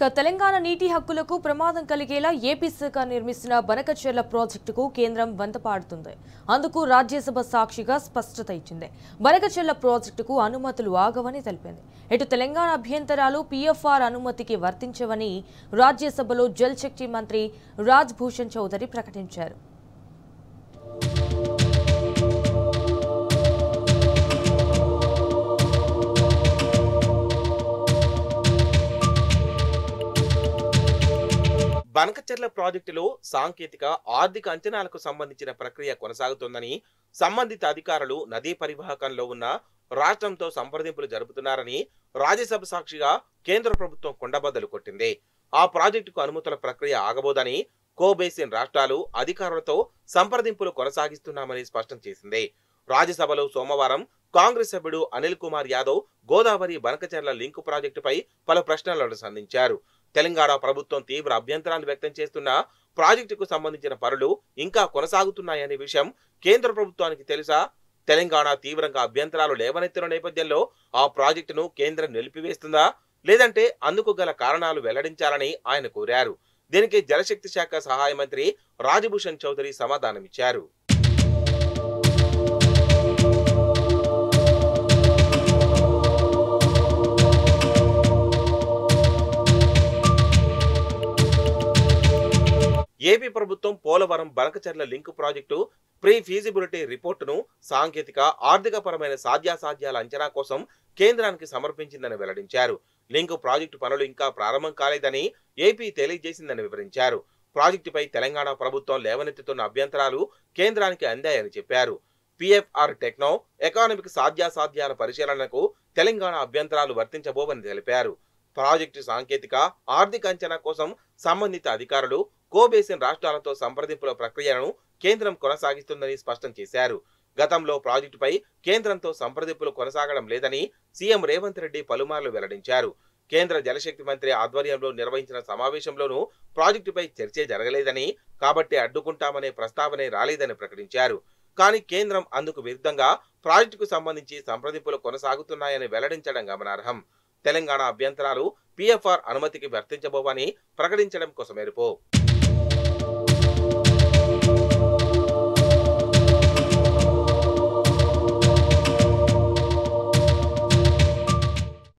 తెలంగాణ నీటి హక్కులకు ప్రమాదం కలిగేలా ఏపీ సర్కార్ నిర్మిస్తున్న బనకచెర్ల ప్రాజెక్టుకు కేంద్రం వంతపాడుతుంది. అందుకు రాజ్యసభ సాక్షిగా స్పష్టత ఇచ్చింది. బనకచెర్ల ప్రాజెక్టుకు అనుమతులు ఆగవని తెలిపింది. ఇటు తెలంగాణ అభ్యంతరాలు పీఎఫ్ఆర్ అనుమతికి వర్తించవని రాజ్యసభలో జల్ శక్తి మంత్రి రాజ్ భూషణ్ చౌదరి ప్రకటించారు. బనకచెర్ల ప్రాజెక్టులో సాంకేతిక ఆర్థిక అంచనాలకు సంబంధించిన ప్రక్రియ కొనసాగుతోందని, సంబంధిత అధికారులు నదీ పరివాహకంలో ఉన్న రాష్ట్రంతో సంప్రదింపులు జరుపుతున్నారని రాజ్యసభ సాక్షిగా కేంద్ర ప్రభుత్వం కొండబద్దలు కొట్టింది. ఆ ప్రాజెక్టుకు అనుమతుల ప్రక్రియ ఆగబోదని, కోబేసిన్ రాష్ట్రాలు అధికారులతో సంప్రదింపులు కొనసాగిస్తున్నామని స్పష్టం చేసింది. రాజ్యసభలో సోమవారం కాంగ్రెస్ సభ్యుడు అనిల్ కుమార్ యాదవ్ గోదావరి బనకచెర్ల లింకు ప్రాజెక్టుపై పలు ప్రశ్నలను సంధించారు. తెలంగాణ ప్రభుత్వం తీవ్ర అభ్యంతరాలు వ్యక్తం చేస్తున్న ప్రాజెక్టుకు సంబంధించిన పనులు ఇంకా కొనసాగుతున్నాయనే విషయం కేంద్ర ప్రభుత్వానికి తెలుసా? తెలంగాణ తీవ్రంగా అభ్యంతరాలు లేవనెత్తిన నేపథ్యంలో ఆ ప్రాజెక్టును కేంద్రం నిలిపివేస్తుందా, లేదంటే అందుకు గల కారణాలు వెల్లడించాలని ఆయన కోరారు. దీనికి జలశక్తి శాఖ సహాయ మంత్రి రాజ్భూషణ్ చౌదరి సమాధానమిచ్చారు. ఏపీ ప్రభుత్వం Polavaram Banakacherla link project pre feasibility రిపోర్టును సాంకేతిక ఆర్థికపరమైన సాధ్యాసాధ్యాల అంచనా కోసం కేంద్రానికి సమర్పించిందని వెల్లడించారు. లింకు ప్రాజెక్టు పనులు ఇంకా ప్రారంభం కాలేదని ఏపీ తెలియజేసిందని వివరించారు. ప్రాజెక్టుపై తెలంగాణ ప్రభుత్వం లేవనెత్తుతున్న అభ్యంతరాలు కేంద్రానికి అందాయని చెప్పారు. పీఎఫ్ఆర్ టెక్నో ఎకానమిక్ సాధ్యాసాధ్యాల పరిశీలనకు తెలంగాణ అభ్యంతరాలు వర్తించబోవని తెలిపారు. ప్రాజెక్టు సాంకేతిక ఆర్థిక అంచనా కోసం సంబంధిత అధికారులు కోబేసిన్ రాష్ట్రాలతో సంప్రదింపుల ప్రక్రియను కేంద్రం కొనసాగిస్తుందని స్పష్టం చేశారు. గతంలో ప్రాజెక్టుపై కేంద్రంతో సంప్రదింపులు కొనసాగడం లేదని సీఎం రేవంత్ రెడ్డి పలుమార్లు వెల్లడించారు. కేంద్ర జలశక్తి మంత్రి ఆధ్వర్యంలో నిర్వహించిన సమావేశంలోనూ ప్రాజెక్టుపై చర్చే జరగలేదని, కాబట్టి అడ్డుకుంటామనే ప్రస్తావనే రాలేదని ప్రకటించారు. కానీ కేంద్రం అందుకు విరుద్ధంగా ప్రాజెక్టుకు సంబంధించి సంప్రదింపులు కొనసాగుతున్నాయని వెల్లడించడం గమనార్హం. తెలంగాణ అభ్యంతరాలు పీఎఫ్ఆర్ అనుమతికి వర్తించబోవని ప్రకటించడం కొసమెరుపు.